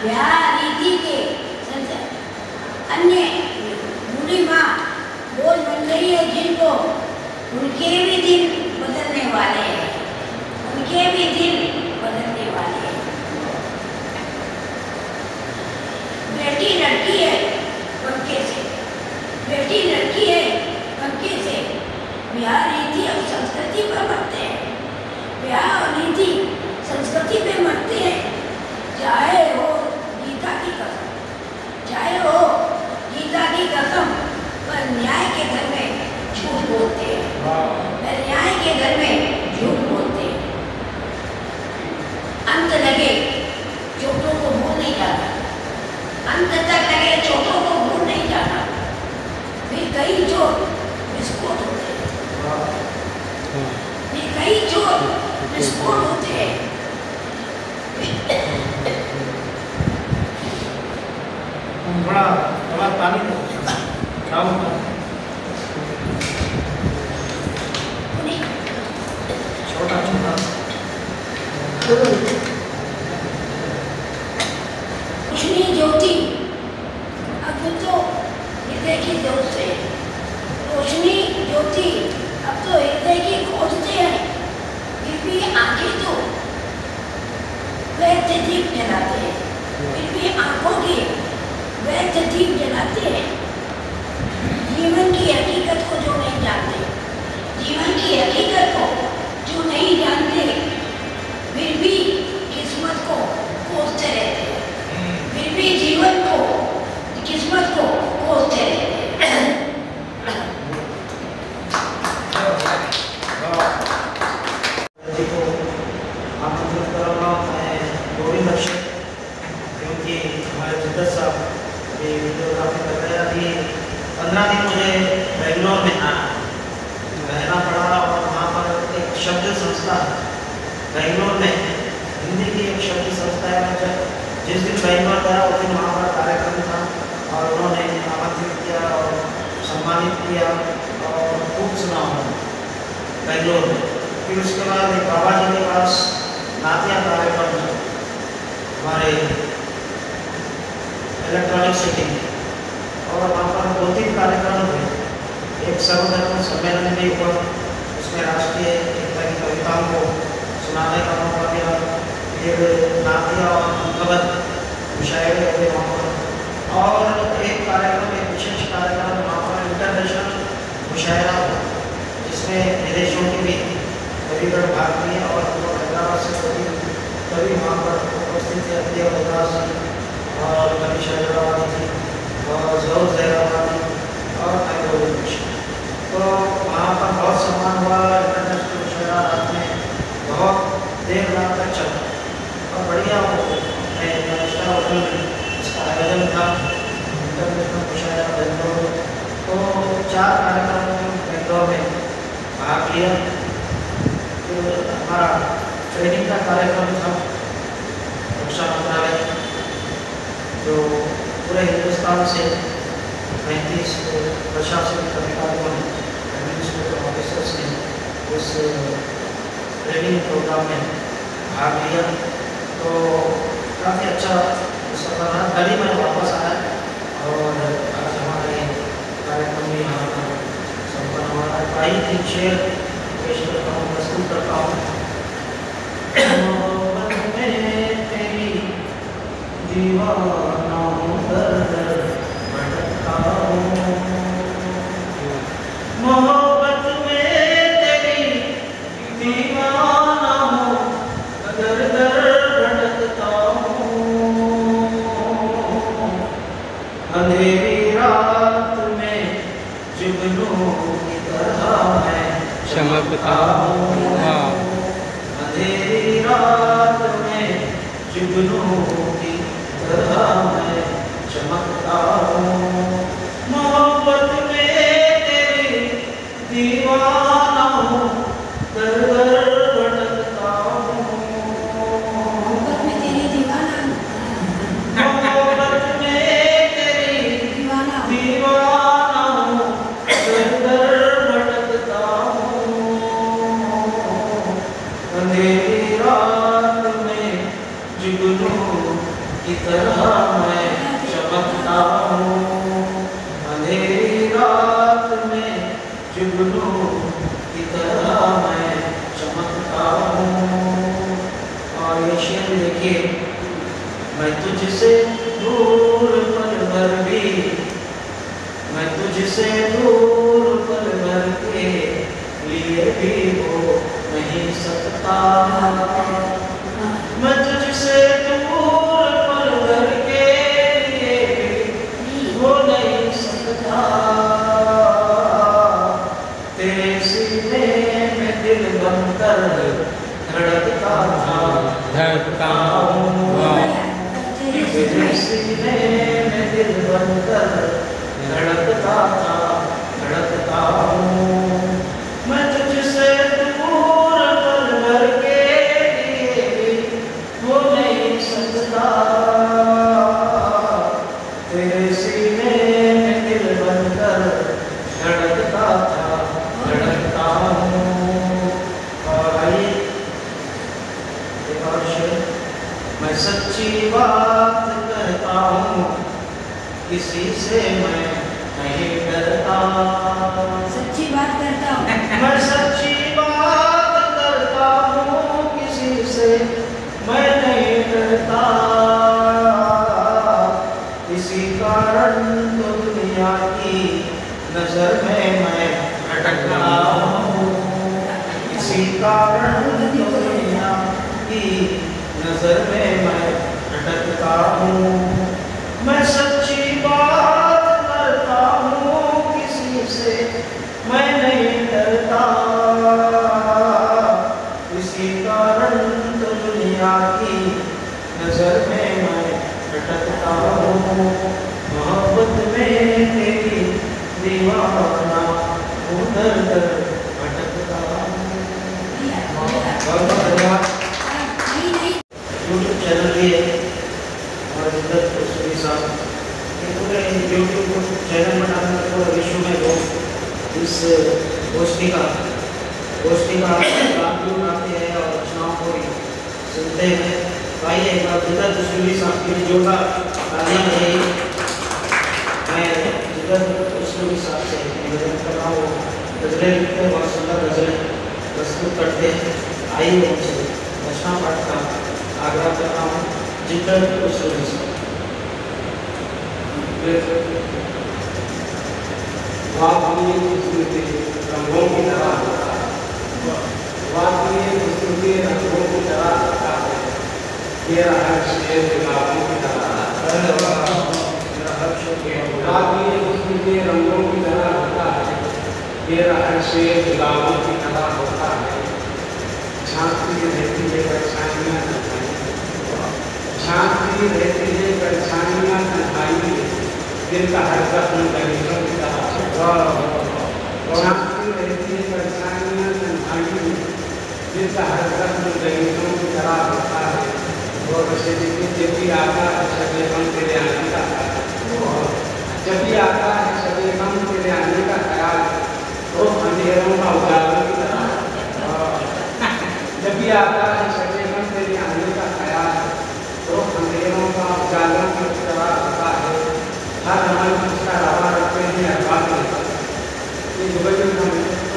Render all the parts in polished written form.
ब्याह रीति के अन्य बूढ़ी माँ बोझ बन रही है जिनको उनके भी दिन बदलने वाले हैं, उनके भी दिन बदलने वाले हैं। बेटी लड़की है पंखे से, बेटी लड़की है पंखे से। ब्याह रीति और संस्कृति पर मरते हैं, ब्याह और रीति संस्कृति पे मरते हैं। चाहे हो गीता की कसम, चाहे हो गीता की कसम, पर न्याय के घर में झूठ बोलते हैं, पर न्याय के घर में झूठ बोलते हैं। अंत लगे चोटों को भूल नहीं जाता, अंत तक लगे चोटों को भूल नहीं जाता, फिर कई चोट विस्फोट होते हैं, फिर कई चोट विस्फोट होते हैं। थोड़ा थोड़ा पानी दो, छोटा छोटा रोशनी ज्योति अब तो हृदय की ज्योत से, रोशनी ज्योति अब तो हृदय की खोजते हैं, फिर भी आंखें तो व्यर्थ दीप जलाते हैं, फिर भी आंखों की व्यर्थ दीप जलाते हैं। जीवन की हकीकत को जो नहीं जानते, जीवन की हकीकत को जो नहीं जानते, फिर भी किस्मत को कोसते रहते हैं, फिर भी जीवन को किस्मत को कोसते रहते हैं। क्योंकि हमारे जिद्दत साहब ये वीडियोग्राफी कर रहे हैं। अभी 15 दिन मुझे बेंगलोर में रहना पड़ा और वहाँ पर एक शब्द संस्था बेंगलोर में हिंदी की एक शब्द संस्था है। मैं जिस दिन बेंगलोर गया उस दिन वहाँ पर कार्यक्रम था और उन्होंने आमंत्रित किया और सम्मानित किया और खूब सुना बेंगलोर में। फिर उसके बाद एक बाबा जी के पास नातिया कार्यक्रम हमारे इलेक्ट्रॉनिक सिटी और वहाँ पर 2-3 कार्यक्रम हुए। एक सर्वधर्म सम्मेलन भी हुआ, उसमें राष्ट्रीय एकता की कविताओं को सुनाने का मौका मिला। फिर नातिया और मुखबत मुशायरे हुए वहाँ पर, और एक कार्यक्रम, एक विशेष कार्यक्रम वहाँ पर इंटरनेशनल मुशायरा हुआ जिसमें विदेशों की भी कविगण भाग लिए और हैदराबाद से कभी वहाँ पर उपस्थित थे। अतिया बदराज और कभी शहराबादी थी और जरूर जहराबादी और तो वहाँ पर बहुत सम्मान हुआ। इंटरनेशनल मुशायरा रात में बहुत देर रात तक चला और बढ़िया वो स्टार होटल में इसका आयोजन था, इंटरनेशनल मुशायरा बेंगलोर। तो 4 कार्यक्रम बेंगलोर में भाग लिया। तो हमारा ट्रेनिंग का कार्यक्रम था रक्षा मंत्रालय, जो पूरे हिंदुस्तान से 35 प्रशासनिक अधिकारियों ने, एडमिनिस्ट्रेटिव ऑफिसर्स ने उस ट्रेनिंग प्रोग्राम में भाग लिया। तो काफ़ी अच्छा सफर रहा। कल ही मैं वापस आया और आज हमारे कार्यक्रम में यहाँ पर संपन्न हुआ है। आई 3 शेर पेश करता हूँ, प्रस्तुत करता हूँ। दीवाना हूँ, दर भटकता हूँ, मोहब्बत में तेरी दीवाना हूँ, दर भटकता हूँ, अंधेरी रात में जुगनू की तरह मैं चमकता हूँ, अंधेरी रात में जुगनू की तरह मैं चमकता हूँ, मोहब्बत में तेरी दीवाना हूँ, दर भटकता हूँ, मोहब्बत में तेरी दीवाना, मोहब्बत में तेरी दीवाना हूँ, दर भटकता हूँ, अंधेरी रात में जुगनू की तरह मैं चमकता हूँ, अंधेरी रात में जुगनू की तरह मैं चमकता हूँ। और ये शेर देखिए, मैं तुझसे दूर पल भर भी, मैं तुझसे दूर पल भर के लिए भी हो नहीं सकता, मैं तुझसे दूर पल भर के लिए भी हो नहीं सकता। तेरे सीने में दिल बनकर धड़कता था, धड़कता हूँ, तेरे सीने में दिल बनकर धड़कता था, धड़कता हूँ। मैं तुझसे दूर पल भर के लिए भी हो नहीं सकता, तेरे सीने में दिल बनकर धड़कता था, धड़कता हूँ। और आइए एक और शेर, मैं सच्ची बात कहता हूँ, किसी से मैं नहीं डरता, सच्ची बात करता हूँ, मैं सच्ची बात करता हूँ, किसी से मैं नहीं डरता, इसी कारण तो दुनिया की नजर में मैं भटकता हूँ, इसी कारण तो दुनिया की नजर में मैं भटकता हूँ। मैं सच्ची बात करता हूँ, किसी से मैं नहीं डरता, इसी कारण तो दुनिया की नजर में मैं भटकता हूँ। मोहब्बत में तेरी दीवाना उधर उधर भटकता हूँ। बहुत बहुत धन्यवाद। यूट्यूब चैनल भी है और इधर कुशवी साहब ये पूरे यूट्यूब चैनल बनाने में पूरे विश्व में लोग इस गोष्ठी का लाभ भी उठाते हैं और रचनाओं को भी सुनते हैं। तो आइए एक बार जिधर कुशवी साहब के लिए जोरदार तालियां बजाइए। मैं जिधर कुशवी साहब से निवेदन कर रहा हूँ, गजलें लिखते हैं, बहुत सुंदर गजलें प्रस्तुत करते हैं। आइए उनसे रचना पाठ का आग्रह करता हूँ। जिधर कुशवी साहब रंगों की तरह होता है, खूबसूरती रंगों की तरह होता है, मेरा हर शेर गुलाबों की तरह होता है, खूबसूरती रंगों की तरह होता है, मेरा हर शेर गुलाबों की तरह होता है। झांकती रहती है परछाइयाँ झांकती रहती है परछाइयाँ तन्हाई, दिल का हर जख्म गरीबों की तरह झांकती रहती है परछाइयाँ तन्हाई, दिल का हर जख्म गरीबों की तरह होता है। और जब भी आता है शबे गम तेरे आने का ख्याल, जब भी आता है शबे गम तेरे आने का ख्याल, तो अंधेरों का उजालों की तरह, जब भी आता है शबे गम तेरे आने का ख्याल, तो अंधेरों का उजालों की तरह होता है। हर अमल उसका रवा रखते हैं अरबाब में, ये दुबई में कोई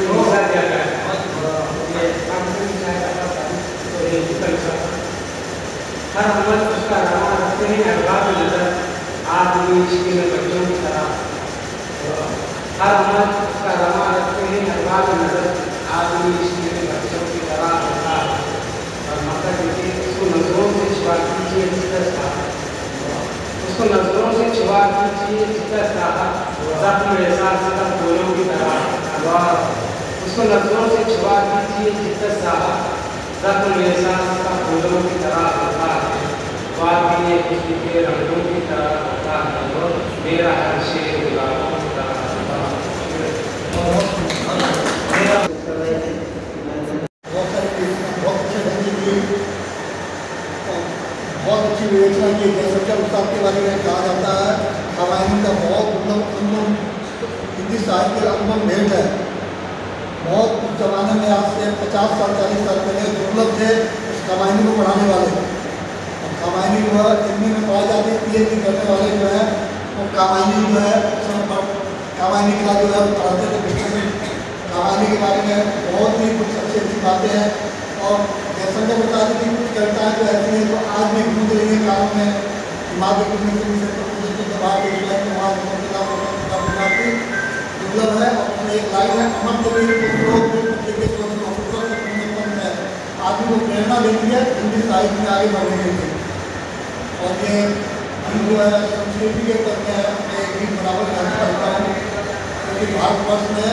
हिस्सा दिया गया है, ये कानूनी सहायता का तो ये हर अमल उसका रवा रखते हैं अरबाब नजर, आदमी इश्क़ में बच्चों की तरह, हर अमल उसका रवा रखते हैं अरबाब नजर, आदमी इश्क़ में बच्चों की तरह होता है। और मतलब देखिए इसको नजरों से छुआ कीजिए जितना चाहा, उसको नजरों से छुआ कीजिए जितना चाहा, जख्म एहसास का फूलों की तरह, उसको नजरों से छुआ कीजिए जितना चाहा, जख्म एहसास का फूलों की तरह होता है। वाक़ई खुशी के रंगों की तरह होता है, मेरा हर शेर गुलाबों की तरह होता है। बहुत अच्छी विवेचना की जयशंकर उस्ताद के बारे में कहा जाता है, रामायण का बहुत अनुभव हिंदी साहित्य का अनुभव भेंट है। बहुत उस जमाने में आज से 50 साल 40 साल पहले दुर्लभ थे उस रामायण को पढ़ाने वाले। कामायनी जो है इनमें में पाई जाती है। पीएचडी करने वाले जो है वो कामायनी जो है कामायनी का जो है पढ़ाते थे बच्चों में। कामायनी के बारे में बहुत ही कुछ अच्छी अच्छी बातें हैं और जयशंकर प्रसाद जी की कुछ कविताएँ जो ऐसी हैं जो आज भी गूंज रही है कानों में। दिमाग के दुर्लभ है और उसमें एक लाइन है अमर कबीर आदमी को प्रेरणा देती है हिंदी साहित्य में आगे बढ़ने के लिए। और ये हम जो है संस्कृति के करते हैं अपने गीत बराबर गाने करता हूँ क्योंकि भारतवर्ष ने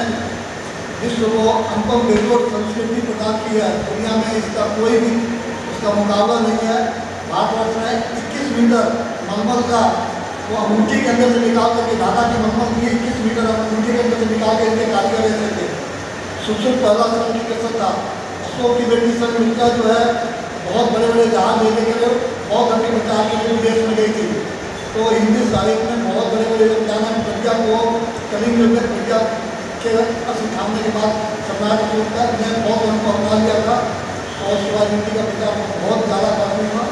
विश्व को अनुपम बेजोड़ संस्कृति प्रदान की है। दुनिया में इसका कोई भी उसका मुकाबला नहीं है। भारतवर्ष ने 21 मीटर मलमल का वो अंगूठी के अंदर से निकाल करके धागा की मलमल की 21 मीटर अंगूठी के अंदर से निकाल के इनके कारीगर ऐसे थे। सुसुर पहला संस्कृत था। अशोक की बेटी संग मित्रा जो है बहुत बड़े बड़े जहाज लेने के लिए बहुत घंटे प्रचार के लिए विदेश में गई थी। तो हिंदी साहित्य में बहुत बड़े बड़े योगदान है। प्रज्ञा को कलिंग युद्ध में प्रज्ञा के सिखाने के बाद सम्राट अशोक का ने बहुत उनको अपना लिया था और शिवाजी जी का पिता बहुत ज़्यादा काफी हुआ।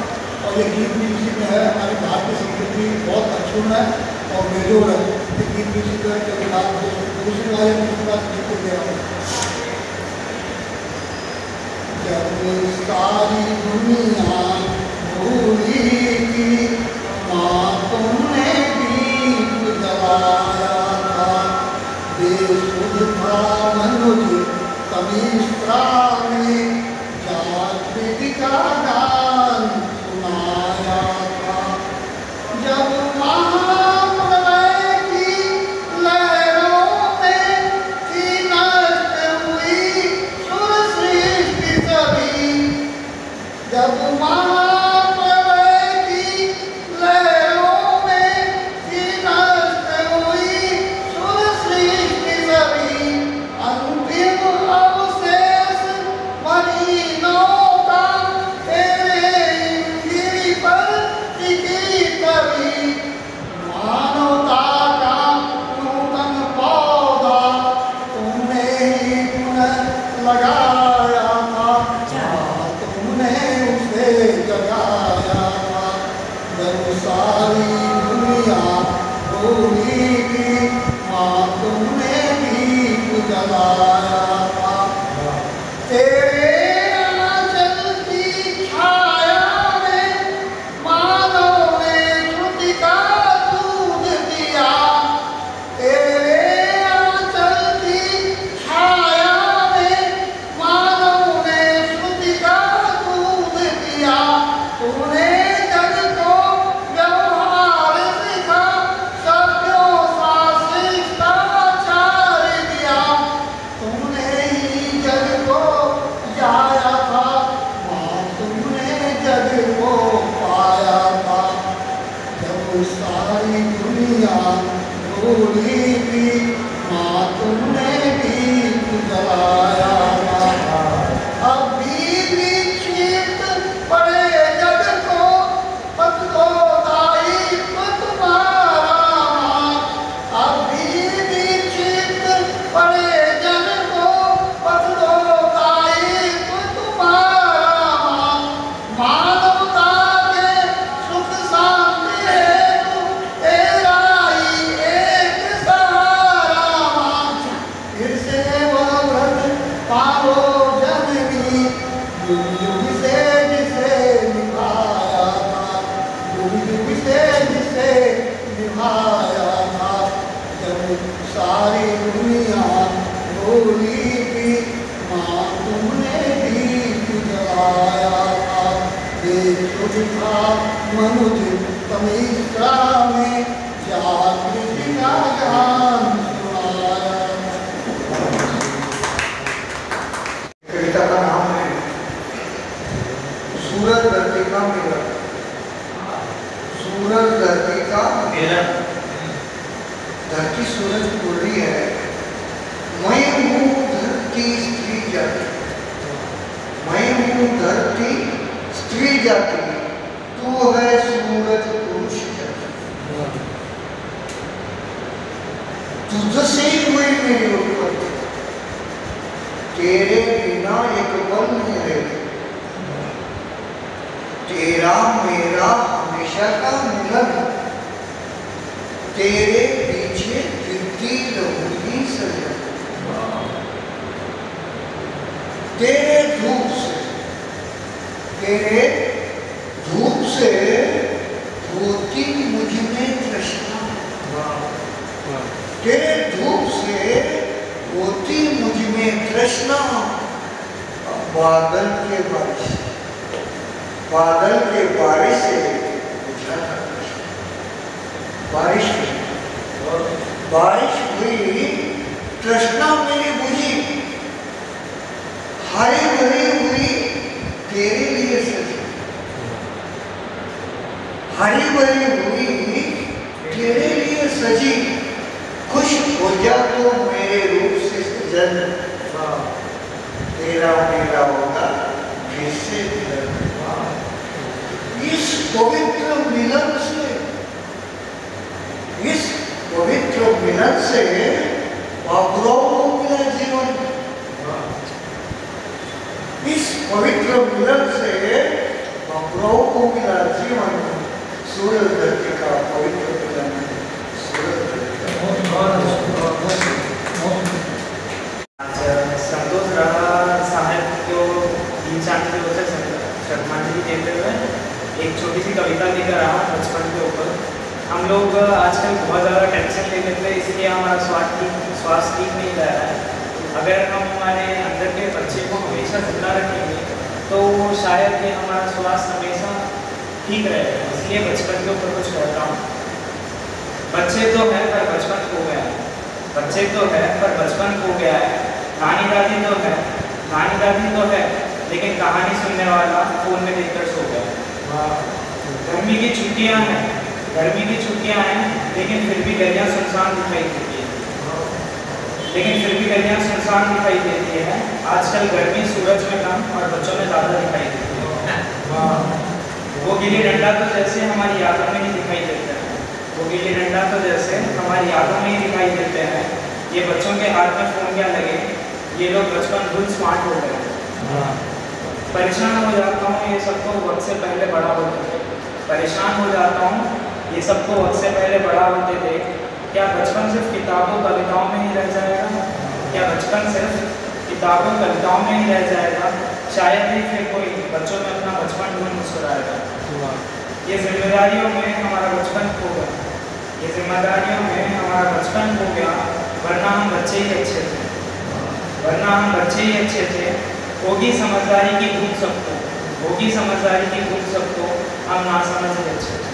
और ये गीत भी इसी में है। हमारी भारतीय संस्कृति बहुत अक्षुण्ण है और बेजोड़ है। ये गीत भी इसी तरह के दूसरी वाले दूसरी बात लिख दिया जब सारी दुनिया भूली थी माँ तुमने दीप जलाया था। बेसुध था मनुज तमिश्रा में जागृति का गान सुनाया था। जब महाप्रलय की लहरों में थी नष्ट हुई सुर सृष्टि सभी। जब महाप्रलय की लहरों में थी नष्ट हुई सुर सृष्टि सभी। अंतिम अवशेष महीनों का तेरे इंद्री पर टिकी कभी। मानवता का नूतन पौधा तुमने ही पुनः लगाया था। तुमने उसे जगाया था। जब सारी दुनिया भूली थी माँ तुमने दीप जलाया था। तेरे आंचल की छाया में मानव ने श्रुति का दूध दिया। तेरे आंचल की छाया में मानव ने श्रुति का दूध दिया। तूने जग को व्यवहार सिखा सभ्यों सा शिष्टाचार दिया। तुमने ही जग को जाया था माँ तुमने जग को पाया था। जब सारी दुनिया भूली थी माँ तुमने दीप जलाया था। अभी भी क्षिप्त पड़े जग को पथ को दायित्व तुम्हारा माँ। अभी भी क्षिप्त पड़े जग को पथ को दायित्व तुम्हारा माँ। मानवता के सुख शांति हेतु तेरा ही एक सहारा माँ। फिर से वह व्रत पालो जननी युग युग से जिसे निभाया था। युग युग से जिसे निभाया था। जब सारी दुनिया भूली थी माँ तुमने दीप जलाया था। बेसुध था मनुज तमिश्रा में जागृति का गान सुनाया था। कविता का नाम है सूरज धरती का मिलन। सूरज धरती का मिलन। धरती सूरज को बोल रही है मैं हूँ धरती स्त्री जाति। मैं हूँ धरती स्त्री जाति। तू है सूरज पुरुष जाति। तुझसे ही हुई मेरी उत्पत्ति। तेरे बिना एक पल नहीं रहती। तेरा मेरा हमेशा का मिलन, तेरे पीछे फिरती रहूंगी सजन, तेरे धूप से होती मुझ में तृष्णा, तेरे धूप से होती मुझ में तृष्णा। बादल के बारिश से बुझा था कृष्ण, बारिश हुई, तृष्णा मेरी बुझी, हरी भरी हुई तेरे लिए सजी, हरी भरी हुई तेरे लिए सजी। खुश हो जा तो मेरे रूप से सजन, तेरा मेरा होगा फिर से मिलन। इस पवित्र मिलन से बाबुराव को मिला जीवन, इस पवित्र मिलन से बाबुराव को मिला जीवन। सूरज धरती का पवित्र मिलन, सूरज धरती का। संतोष रहा साहब को 3-4 दिनों से श्रद्धांजलि देते हुए एक छोटी सी कविता लेकर रहा बचपन के ऊपर। हम लोग आजकल बहुत ज़्यादा टेंशन ले लेते हैं, इसलिए हमारा स्वास्थ्य ठीक नहीं रह रहा है। अगर हम हमारे अंदर के बच्चे को हमेशा जिंदा रखेंगे तो शायद ये हमारा स्वास्थ्य हमेशा ठीक रहेगा। इसलिए बचपन के ऊपर कुछ कहता हूँ। बच्चे तो है पर बचपन खो गया है, बच्चे तो है पर बचपन खो गया है। नानी दादी तो है लेकिन कहानी सुनने वाला फोन में देखकर सो गया। गर्मी की छुट्टियां हैं लेकिन फिर भी गलियां सुनसान दिखाई देती है, आजकल गर्मी सूरज में कम और बच्चों में ज़्यादा दिखाई देती है। वो गिल्ली डंडा तो जैसे हमारी यादों में ही दिखाई देते हैं, ये बच्चों के हाथ में फ़ोन क्या लगे, ये लोग बचपन भूल स्मार्ट हो गए। परेशान हो जाता हूँ ये सबको वक्त से पहले बड़ा होते थे, क्या बचपन सिर्फ किताबों कविताओं में ही रह जाएगा? शायद ही फिर कोई बच्चों में अपना बचपन ढूंढ मुस्कुराएगा। ये जिम्मेदारियों में हमारा बचपन खो गया, वरना हम बच्चे ही अच्छे थे। होगी समझदारी की भूल सबको, हम ना समझ अच्छे थे।